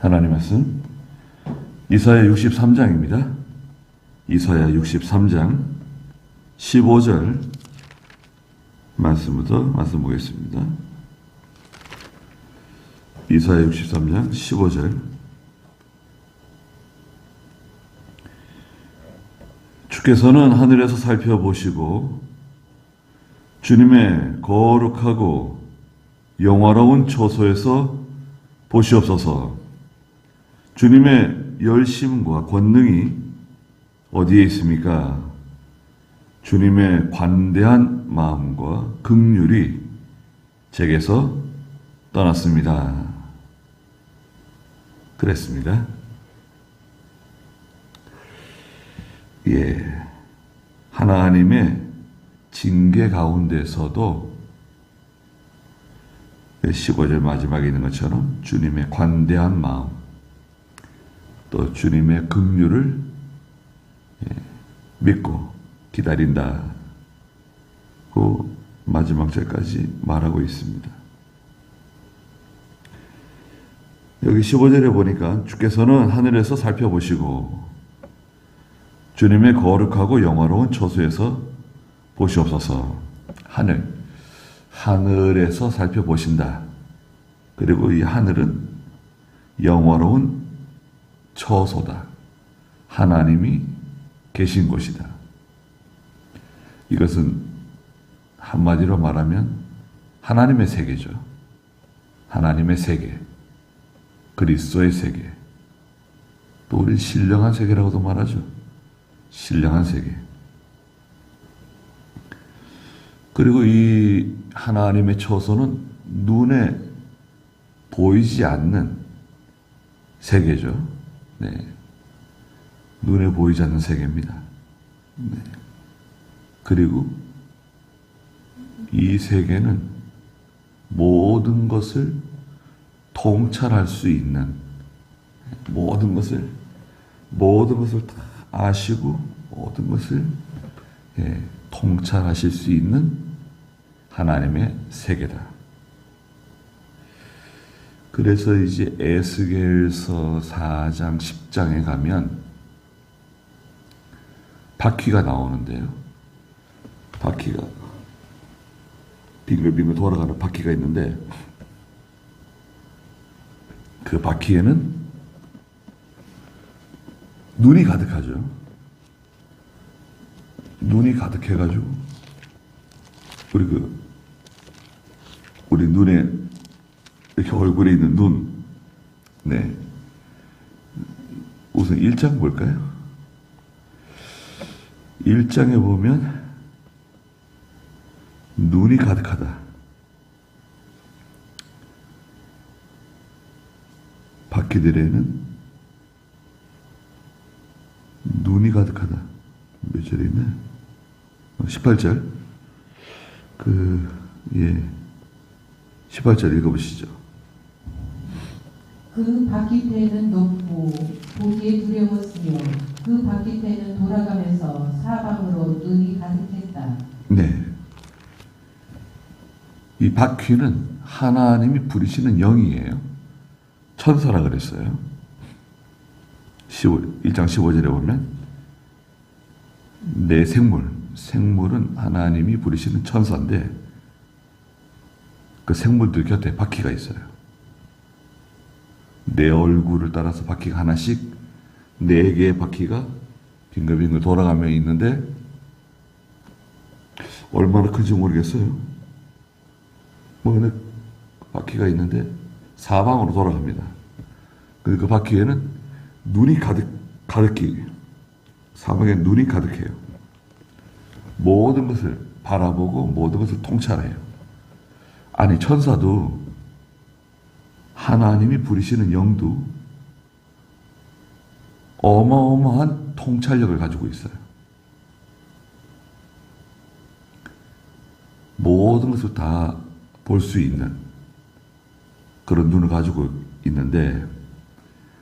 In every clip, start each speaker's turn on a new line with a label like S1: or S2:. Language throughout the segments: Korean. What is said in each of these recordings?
S1: 하나님 말씀 이사야 63장입니다. 이사야 63장 15절 말씀부터 말씀 보겠습니다. 이사야 63장 15절. 주께서는 하늘에서 살펴보시고 주님의 거룩하고 영화로운 처소에서 보시옵소서. 주님의 열심과 권능이 어디에 있습니까? 주님의 관대한 마음과 긍휼이 제게서 떠났습니다. 그랬습니다. 하나님의 징계 가운데서도 15절 마지막에 있는 것처럼 주님의 관대한 마음, 또 주님의 긍휼을 믿고 기다린다. 그 마지막 절까지 말하고 있습니다. 여기 15절에 보니까 주께서는 하늘에서 살펴보시고 주님의 거룩하고 영화로운 처소에서 보시옵소서. 하늘에서 살펴보신다. 그리고 이 하늘은 영화로운 처소다. 하나님이 계신 곳이다. 이것은 한마디로 말하면 하나님의 세계죠. 하나님의 세계, 그리스도의 세계, 또 우리 신령한 세계라고도 말하죠. 신령한 세계. 그리고 이 하나님의 처소는 눈에 보이지 않는 세계죠. 눈에 보이지 않는 세계입니다. 그리고 이 세계는 모든 것을 통찰할 수 있는, 모든 것을 다 아시고 모든 것을 통찰하실 수 있는 하나님의 세계다. 그래서 이제 에스겔서 4장 10장에 가면 바퀴가 나오는데요. 바퀴가 빙글빙글 돌아가는 바퀴가 있는데 그 바퀴에는 눈이 가득하죠. 눈이 가득해가지고 우리 눈에 이렇게 얼굴에 있는 눈. 우선 1장 볼까요? 1장에 보면 눈이 가득하다. 바퀴들에는 눈이 가득하다. 몇 절에 있나요? 18절. 18절 읽어보시죠.
S2: 그 바퀴대는 높고 보기에 두려웠으며 그 바퀴대는 돌아가면서 사방으로 눈이 가득했다.
S1: 이 바퀴는 하나님이 부리시는 영이에요. 천사라 그랬어요. 1장 15절에 보면 내 생물은 하나님이 부리시는 천사인데 그 생물들 곁에 바퀴가 있어요. 내 얼굴을 따라서 바퀴가 하나씩 4개의 바퀴가 빙글빙글 돌아가며 있는데 얼마나 큰지 모르겠어요. 바퀴가 있는데 사방으로 돌아갑니다. 그 바퀴에는 눈이 가득히 사방에 눈이 가득해요. 모든 것을 바라보고 모든 것을 통찰해요. 아니 천사도 하나님이 부리시는 영도 어마어마한 통찰력을 가지고 있어요. 모든 것을 다 볼 수 있는 그런 눈을 가지고 있는데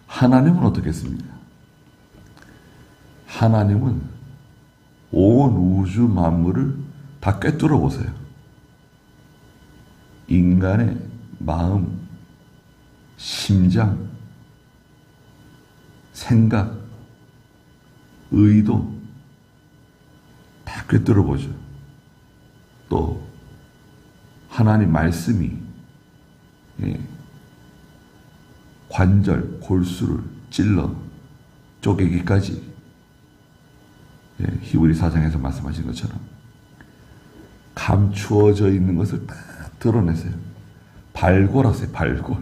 S1: 하나님은 어떻겠습니까? 하나님은 온 우주 만물을 다 꿰뚫어 보세요. 인간의 마음, 심장, 생각, 의도 다 꿰뚫어 보죠. 또 하나님 말씀이 관절, 골수를 찔러 쪼개기까지 히브리 4장에서 말씀하신 것처럼 감추어져 있는 것을 다 드러내세요. 발골하세요. 발골.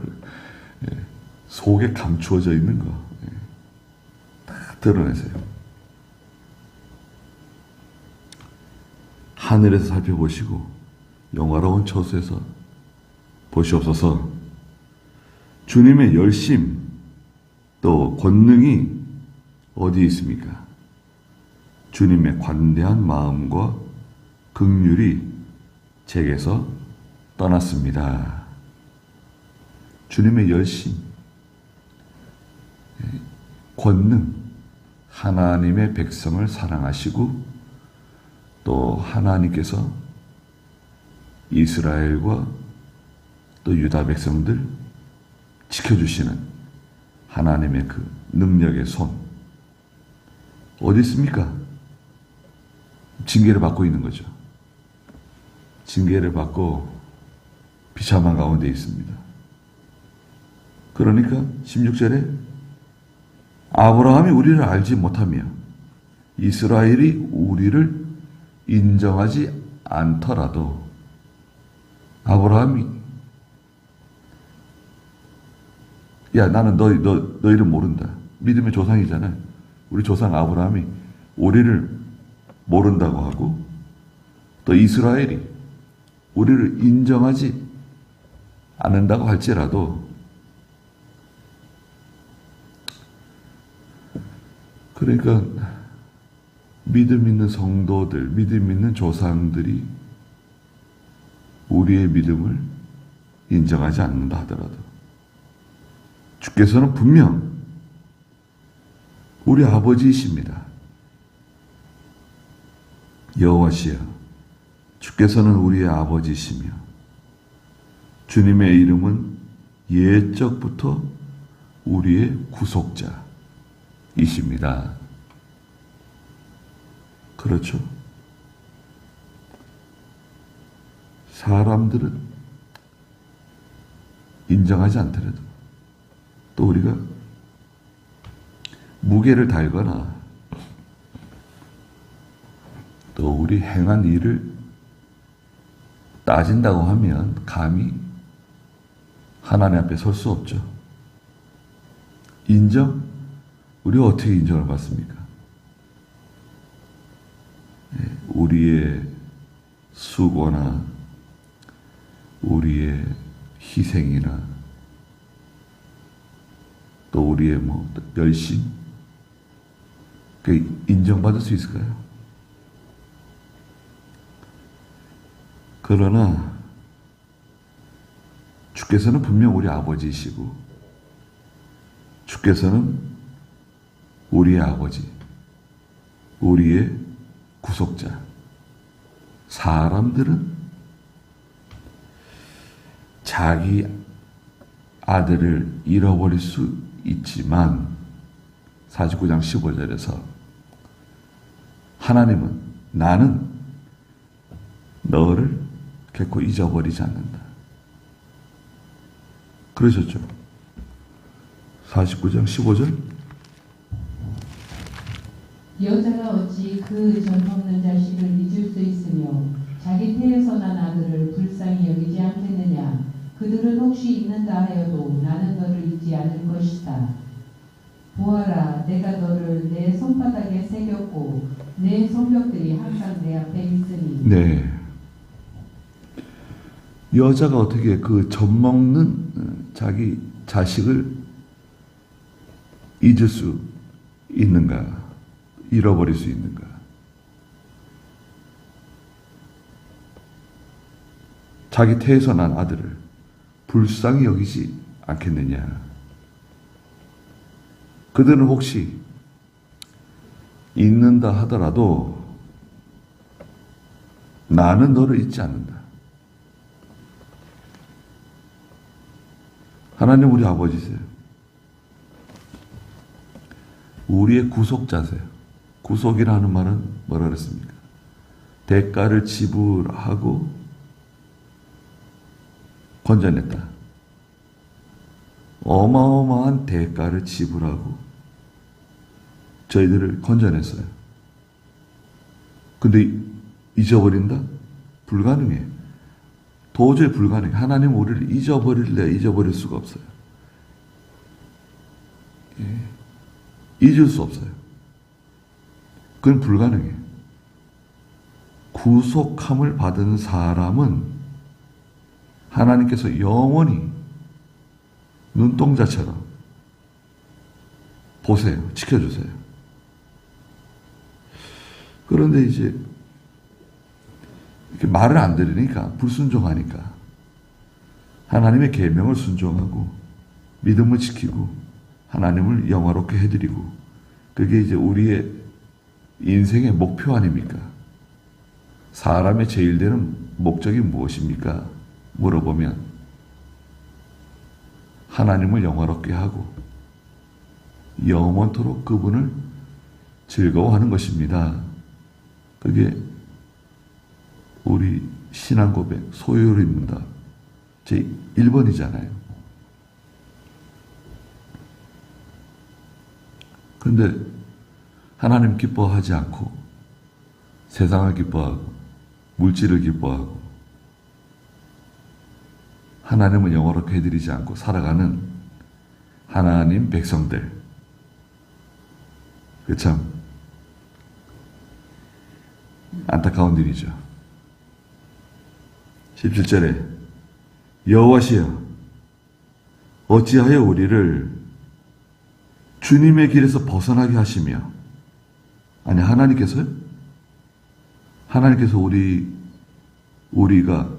S1: 속에 감추어져 있는 거 다 드러내세요. 하늘에서 살펴보시고 영화로운 처소에서 보시옵소서. 주님의 열심 또 권능이 어디 있습니까? 주님의 관대한 마음과 긍휼이 제게서 떠났습니다. 주님의 열심, 권능, 하나님의 백성을 사랑하시고 또 하나님께서 이스라엘과 또 유다 백성들 지켜주시는 하나님의 그 능력의 손 어디 있습니까? 징계를 받고 있는 거죠. 징계를 받고 비참한 가운데 있습니다. 그러니까 16절에 아브라함이 우리를 알지 못하며 이스라엘이 우리를 인정하지 않더라도 아브라함이 야 나는 너 이름 모른다. 믿음의 조상이잖아요. 우리 조상 아브라함이 우리를 모른다고 하고 또 이스라엘이 우리를 인정하지 않는다고 할지라도 그러니까 믿음 있는 성도들, 믿음 있는 조상들이 우리의 믿음을 인정하지 않는다 하더라도 주께서는 분명 우리 아버지이십니다. 여호와시여, 주께서는 우리의 아버지이시며 주님의 이름은 옛적부터 우리의 구속자이십니다. 그렇죠? 사람들은 인정하지 않더라도 또 우리가 무게를 달거나 또 우리 행한 일을 따진다고 하면 감히 하나님 앞에 설 수 없죠. 인정? 우리가 어떻게 인정을 받습니까? 우리의 수고나 우리의 희생이나 또 우리의 열심 그 인정받을 수 있을까요? 그러나 주께서는 분명 우리 아버지이시고 주께서는 우리의 아버지, 우리의 구속자. 사람들은 자기 아들을 잃어버릴 수 있지만 49장 15절에서 하나님은 나는 너를 결코 잊어버리지 않는다. 그러셨죠? 49장 15절
S2: 여자가 어찌 그 젖먹는 자식을 잊을 수 있으며 자기 태에서 난 아들을 불쌍히 여기지 않겠느냐. 그들은 혹시 잊는다 하여도 나는 너를 잊지 않을 것이다. 보아라, 내가 너를 내 손바닥에 새겼고 내 손뼉들이 항상 내 앞에 있으니.
S1: 네. 여자가 어떻게 그 젖먹는 자기 자식을 잊을 수 있는가? 잃어버릴 수 있는가? 자기 태에서 난 아들을 불쌍히 여기지 않겠느냐? 그들은 혹시 잊는다 하더라도 나는 너를 잊지 않는다. 하나님 우리 아버지세요. 우리의 구속자세요. 구속이라는 말은 뭐라 그랬습니까? 대가를 지불하고 건져냈다. 어마어마한 대가를 지불하고 저희들을 건져냈어요. 근데 잊어버린다? 불가능해. 도저히 불가능해. 하나님은 우리를 잊어버릴 수가 없어요. 예. 잊을 수 없어요. 그건 불가능해. 구속함을 받은 사람은 하나님께서 영원히 눈동자처럼 보세요. 지켜주세요. 그런데 이제 이렇게 말을 안 들으니까, 불순종하니까 하나님의 계명을 순종하고 믿음을 지키고 하나님을 영화롭게 해드리고, 그게 이제 우리의 인생의 목표 아닙니까? 사람의 제일 되는 목적이 무엇입니까? 물어보면 하나님을 영화롭게 하고 영원토록 그분을 즐거워하는 것입니다. 그게 우리 신앙 고백, 소요입니다. 제 1번이잖아요. 그런데 하나님 기뻐하지 않고 세상을 기뻐하고 물질을 기뻐하고 하나님을 영화롭게 해드리지 않고 살아가는 하나님 백성들, 그 참 안타까운 일이죠. 17절에 여호와시여 어찌하여 우리를 주님의 길에서 벗어나게 하시며, 아니 하나님께서요? 하나님께서 우리가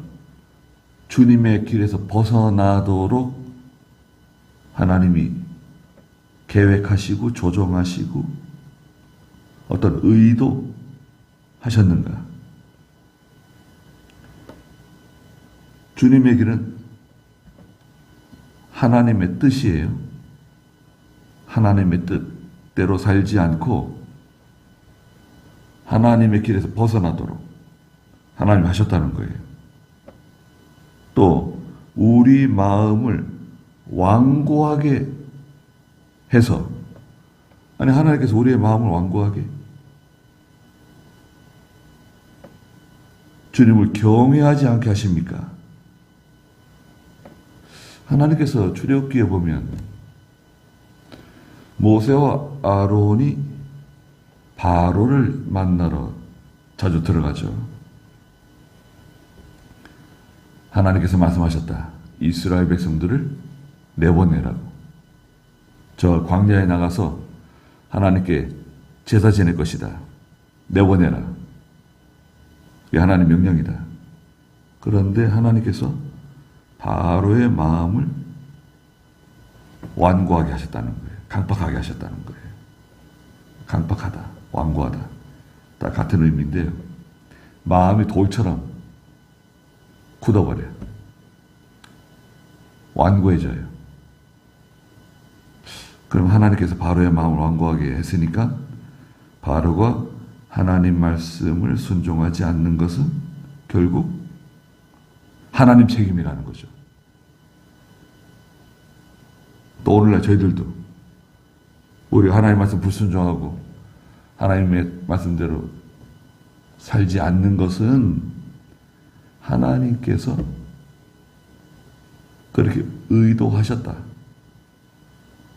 S1: 주님의 길에서 벗어나도록 하나님이 계획하시고 조정하시고 어떤 의도 하셨는가? 주님의 길은 하나님의 뜻이에요. 하나님의 뜻대로 살지 않고 하나님의 길에서 벗어나도록 하나님이 하셨다는 거예요. 또 우리 마음을 완고하게 해서, 아니 하나님께서 우리의 마음을 완고하게, 주님을 경외하지 않게 하십니까? 하나님께서 출애굽기에 보면 모세와 아론이 바로를 만나러 자주 들어가죠. 하나님께서 말씀하셨다. 이스라엘 백성들을 내보내라고. 저 광야에 나가서 하나님께 제사 지낼 것이다. 내보내라. 이게 하나님 명령이다. 그런데 하나님께서 바로의 마음을 완고하게 하셨다는 거예요. 강팍하게 하셨다는 거예요. 강팍하다, 완고하다. 다 같은 의미인데요. 마음이 돌처럼 굳어버려요. 완고해져요. 그럼 하나님께서 바로의 마음을 완고하게 했으니까 바로가 하나님 말씀을 순종하지 않는 것은 결국 하나님 책임이라는 거죠. 또 오늘날 저희들도 우리가 하나님 말씀 불순종하고 하나님의 말씀대로 살지 않는 것은 하나님께서 그렇게 의도하셨다.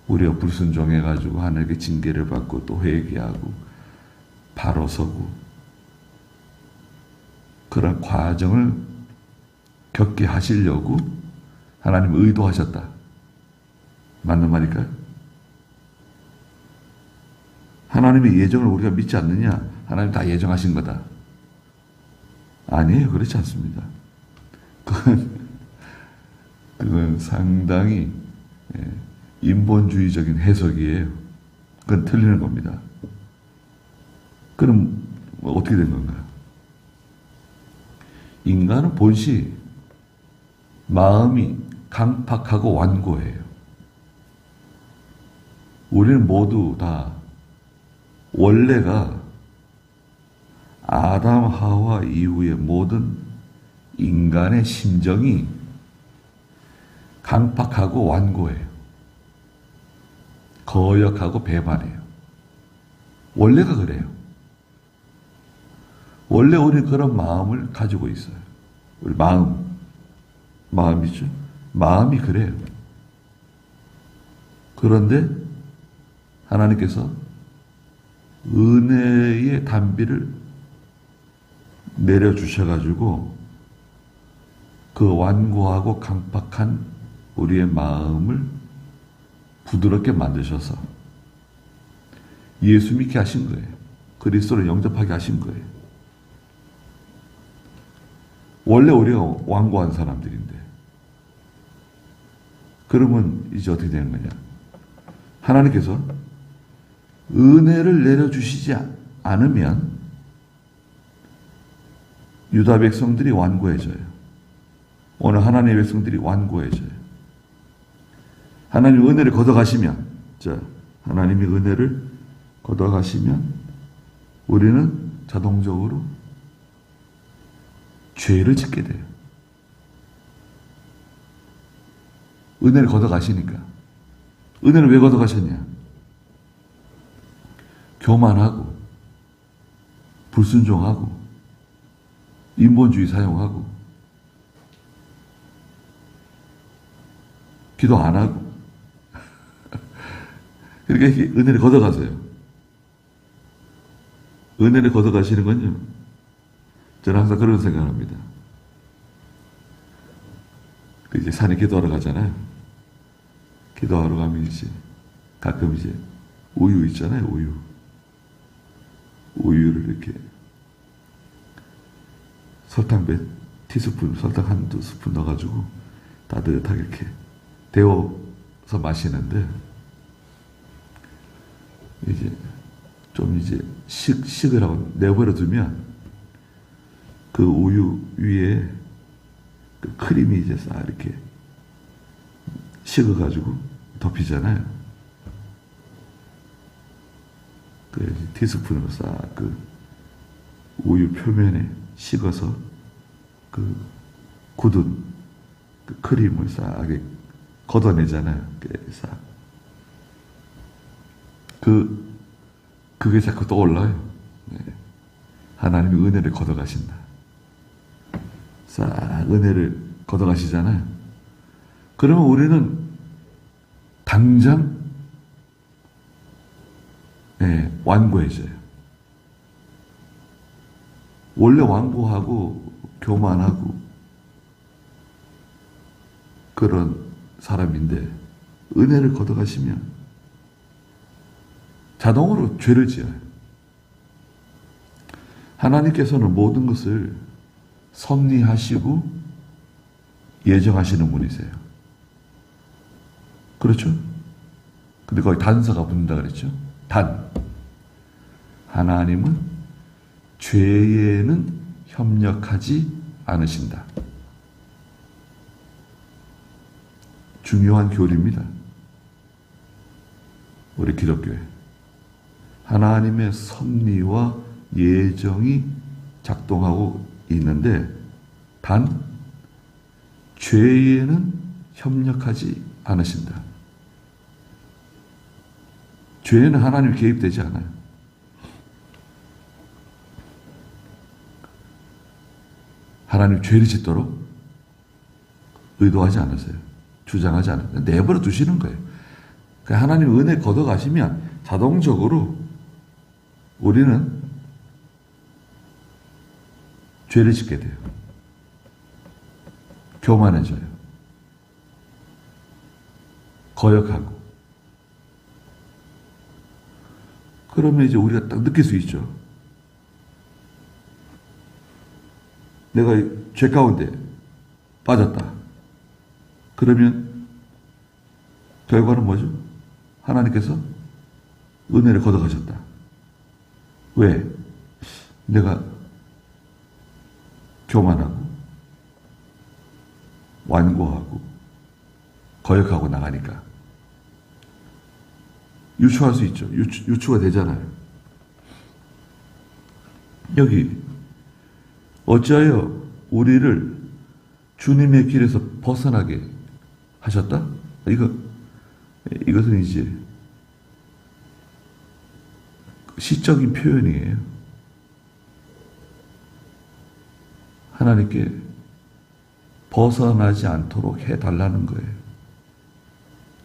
S1: 우리가 불순종해가지고 하나님께 징계를 받고 또 회개하고 바로 서고 그런 과정을 겪게 하시려고 하나님 의도하셨다. 맞는 말일까요? 하나님의 예정을 우리가 믿지 않느냐? 하나님 다 예정하신 거다. 아니에요. 그렇지 않습니다. 그건 상당히 인본주의적인 해석이에요. 그건 틀리는 겁니다. 그럼 어떻게 된 건가요? 인간은 본시 마음이 강팍하고 완고해요. 우리는 모두 다 원래가 아담 하와 이후의 모든 인간의 심정이 강팍하고 완고해요. 거역하고 배반해요. 원래가 그래요. 원래 우리는 그런 마음을 가지고 있어요. 우리 마음이죠. 마음이 그래요. 그런데 하나님께서 은혜의 단비를 내려주셔가지고 그 완고하고 강팍한 우리의 마음을 부드럽게 만드셔서 예수 믿게 하신 거예요. 그리스도를 영접하게 하신 거예요. 원래 우리가 완고한 사람들인데 그러면 이제 어떻게 되는 거냐? 하나님께서 은혜를 내려주시지 않으면 유다 백성들이 완고해져요. 오늘 하나님의 백성들이 완고해져요. 하나님 은혜를 걷어가시면, 하나님이 은혜를 걷어가시면 우리는 자동적으로 죄를 짓게 돼요. 은혜를 걷어가시니까. 은혜를 왜 걷어가셨냐? 교만하고 불순종하고 인본주의 사용하고 기도 안 하고 그러니까 은혜를 걷어가세요. 은혜를 걷어가시는 건요, 저는 항상 그런 생각을 합니다. 이제 산에 기도하러 가잖아요. 기도하러 가면 이제 가끔 이제 우유 있잖아요. 우유를 이렇게 설탕 몇 티스푼, 설탕 한두 스푼 넣어가지고 따뜻하게 이렇게 데워서 마시는데, 이제 좀 이제 식을 하고 내버려 두면 그 우유 위에 그 크림이 이제 싹 이렇게 식어가지고 덮이잖아요. 그 티스푼으로 싹 그 우유 표면에 식어서 그 굳은 그 크림을 싹 걷어내잖아요. 싹. 그게 자꾸 떠올라요. 네. 하나님이 은혜를 걷어가신다. 싹 은혜를 걷어가시잖아요. 그러면 우리는 당장 완고해져요. 원래 완고하고 교만하고 그런 사람인데 은혜를 걷어가시면 자동으로 죄를 지어요. 하나님께서는 모든 것을 섭리하시고 예정하시는 분이세요. 그렇죠? 근데 거기 단서가 붙는다 그랬죠? 하나님은 죄에는 협력하지 않으신다. 중요한 교리입니다. 우리 기독교에. 하나님의 섭리와 예정이 작동하고 있는데 단 죄에는 협력하지 않으신다. 죄에는 하나님이 개입되지 않아요. 하나님 죄를 짓도록 의도하지 않으세요. 주장하지 않으세요. 내버려 두시는 거예요. 하나님 은혜 걷어가시면 자동적으로 우리는 죄를 짓게 돼요. 교만해져요. 거역하고. 그러면 이제 우리가 딱 느낄 수 있죠. 내가 죄 가운데 빠졌다. 그러면 결과는 뭐죠? 하나님께서 은혜를 걷어가셨다. 왜? 내가 교만하고 완고하고 거역하고 나가니까 유추할 수 있죠. 유추가 되잖아요. 여기 어찌하여 우리를 주님의 길에서 벗어나게 하셨다? 이것은 이제 시적인 표현이에요. 하나님께 벗어나지 않도록 해달라는 거예요.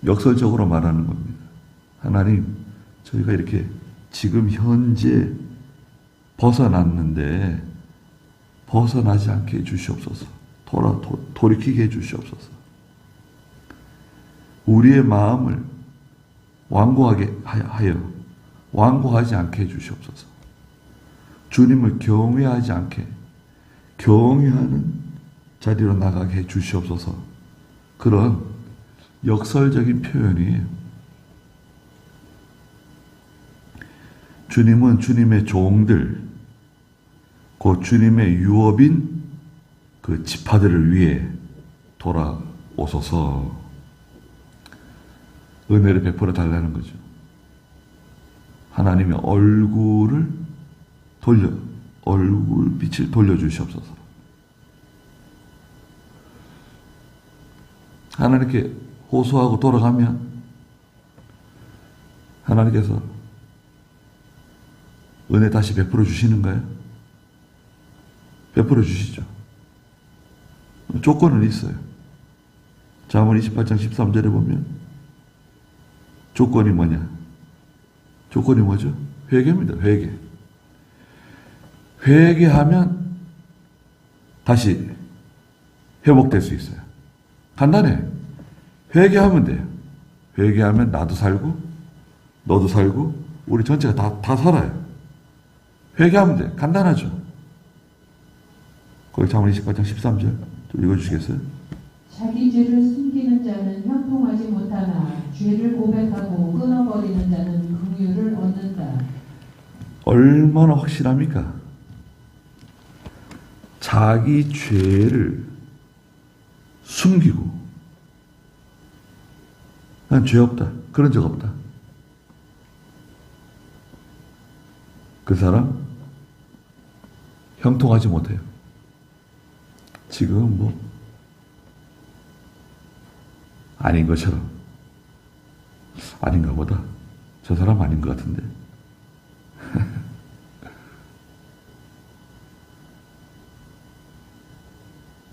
S1: 역설적으로 말하는 겁니다. 하나님, 저희가 이렇게 지금 현재 벗어났는데 벗어나지 않게 해주시옵소서. 돌이키게 해주시옵소서. 우리의 마음을 완고하게 하여 완고하지 않게 해주시옵소서. 주님을 경외하지 않게 경외하는 자리로 나가게 해주시옵소서. 그런 역설적인 표현이에요. 주님은 주님의 종들, 곧 주님의 유업인 그 지파들을 위해 돌아오소서 은혜를 베풀어 달라는 거죠. 하나님의 얼굴빛을 돌려주시옵소서. 하나님께 호소하고 돌아가면 하나님께서 은혜 다시 베풀어 주시는가요? 베풀어 주시죠. 조건은 있어요. 잠언 28장 13절에 보면 조건이 뭐냐? 조건이 뭐죠? 회개입니다. 회개하면 다시 회복될 수 있어요. 간단해. 회개하면 돼요. 회개하면 나도 살고 너도 살고 우리 전체가 다 살아요. 회개하면 돼. 간단하죠. 거기 잠언 28장 13절 좀 읽어주시겠어요?
S2: 자기 죄를 숨기는 자는 형통하지 못하나 죄를 고백하고 끊어버리는 자는 긍휼을 얻는다.
S1: 얼마나 확실합니까? 자기 죄를 숨기고 난 죄 없다. 그런 적 없다. 그 사람 형통하지 못해요. 지금 아닌 것처럼 아닌가 보다. 저 사람 아닌 것 같은데.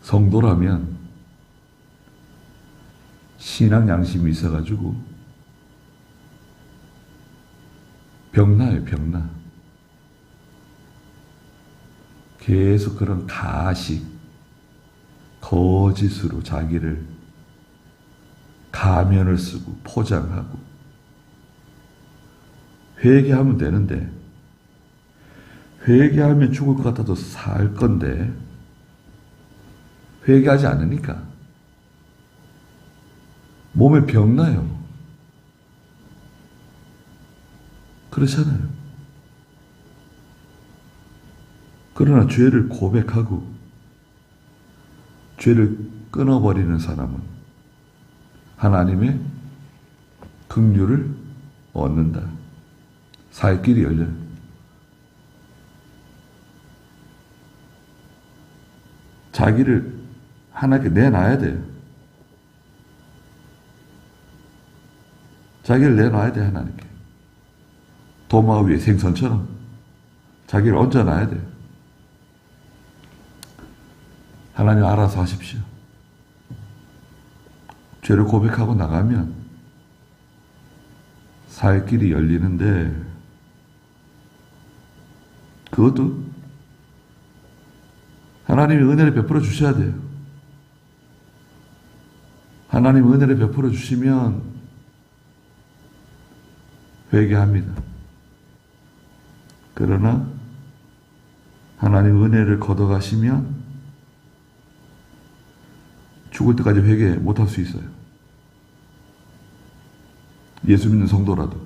S1: 성도라면 신앙 양심이 있어가지고 병나요, 병나. 계속 그런 가식, 거짓으로 자기를 가면을 쓰고 포장하고 회개하면 되는데 회개하면 죽을 것 같아도 살 건데 회개하지 않으니까 몸에 병나요. 그렇잖아요. 그러나 죄를 고백하고 죄를 끊어버리는 사람은 하나님의 긍휼을 얻는다. 살 길이 열려요. 자기를 하나님께 내놔야 돼요. 자기를 내놔야 돼, 하나님께. 도마 위에 생선처럼 자기를 얹어놔야 돼요. 하나님 알아서 하십시오. 죄를 고백하고 나가면 살 길이 열리는데 그것도 하나님이 은혜를 베풀어 주셔야 돼요. 하나님 은혜를 베풀어 주시면 회개합니다. 그러나 하나님 은혜를 걷어가시면 죽을 때까지 회개 못할 수 있어요. 예수 믿는 성도라도요.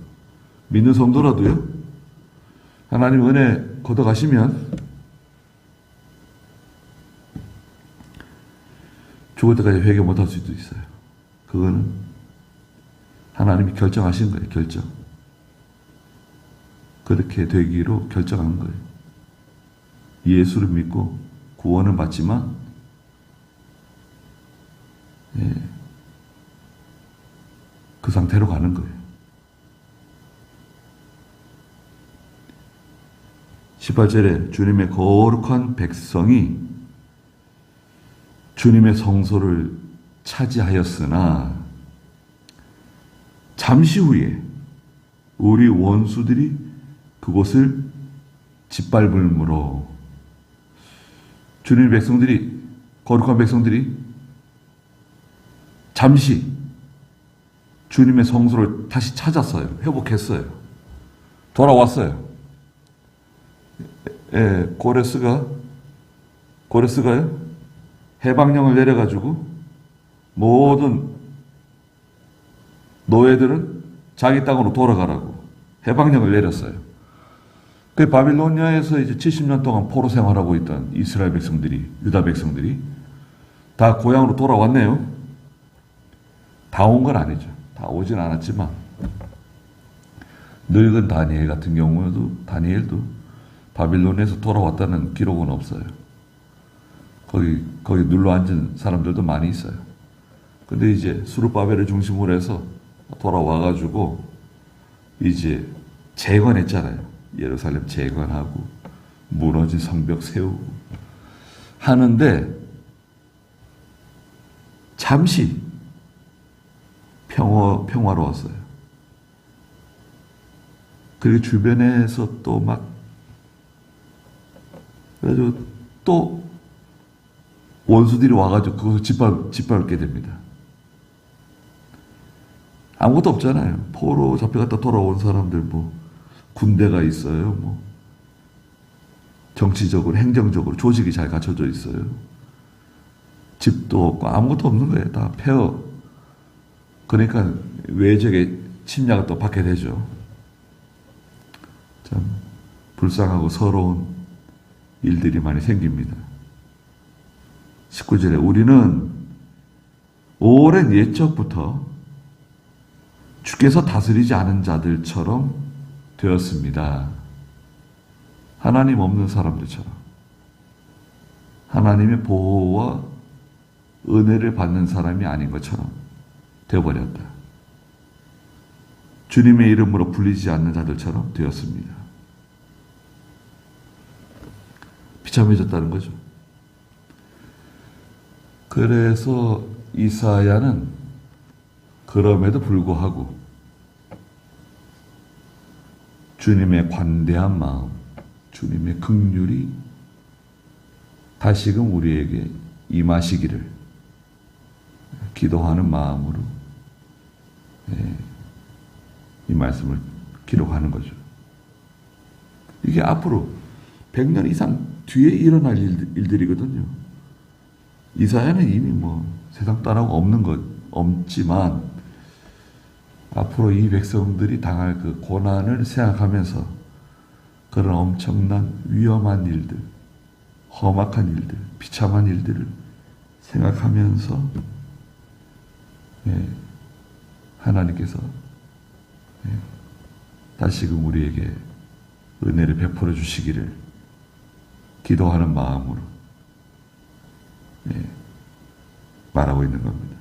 S1: 하나님 은혜 걷어가시면 죽을 때까지 회개 못할 수도 있어요. 그거는 하나님이 결정하신 거예요. 결정. 그렇게 되기로 결정한 거예요. 예수를 믿고 구원은 받지만 그 상태로 가는 거예요. 18절에 주님의 거룩한 백성이 주님의 성소를 차지하였으나 잠시 후에 우리 원수들이 그곳을 짓밟을므로 주님의 백성들이, 거룩한 백성들이 잠시 주님의 성소를 다시 찾았어요. 회복했어요. 돌아왔어요. 고레스가요, 해방령을 내려가지고 모든 노예들은 자기 땅으로 돌아가라고 해방령을 내렸어요. 그 바빌로니아에서 이제 70년 동안 포로 생활하고 있던 이스라엘 백성들이, 유다 백성들이 다 고향으로 돌아왔네요. 다 온 건 아니죠. 다 오진 않았지만 늙은 다니엘 같은 경우에도, 다니엘도 바빌론에서 돌아왔다는 기록은 없어요. 거기 눌러 앉은 사람들도 많이 있어요. 근데 이제 수르바벨을 중심으로 해서 돌아와가지고 이제 재건했잖아요. 예루살렘 재건하고 무너진 성벽 세우고 하는데 잠시 평화로웠어요. 그리고 주변에서 또 막 그래가지고 또 원수들이 와가지고 그것을 짓밟게 됩니다. 아무것도 없잖아요. 포로 잡혀갔다 돌아온 사람들, 뭐 군대가 있어요. 뭐 정치적으로, 행정적으로 조직이 잘 갖춰져 있어요. 집도 없고 아무것도 없는 거예요. 다 폐허. 그러니까 외적의 침략을 또 받게 되죠. 참 불쌍하고 서러운 일들이 많이 생깁니다. 19절에 우리는 오랜 옛적부터 주께서 다스리지 않은 자들처럼 되었습니다. 하나님 없는 사람들처럼. 하나님의 보호와 은혜를 받는 사람이 아닌 것처럼 되어버렸다. 주님의 이름으로 불리지 않는 자들처럼 되었습니다. 비참해졌다는 거죠. 그래서 이사야는 그럼에도 불구하고 주님의 관대한 마음, 주님의 긍휼이 다시금 우리에게 임하시기를 기도하는 마음으로 이 말씀을 기록하는 거죠. 이게 앞으로 100년 이상 뒤에 일어날 일들이거든요. 이사야는 이미 뭐 세상 떠나고 없지만 앞으로 이 백성들이 당할 그 고난을 생각하면서 그런 엄청난 위험한 일들, 험악한 일들, 비참한 일들을 생각하면서 하나님께서 다시금 우리에게 은혜를 베풀어 주시기를 기도하는 마음으로 말하고 있는 겁니다.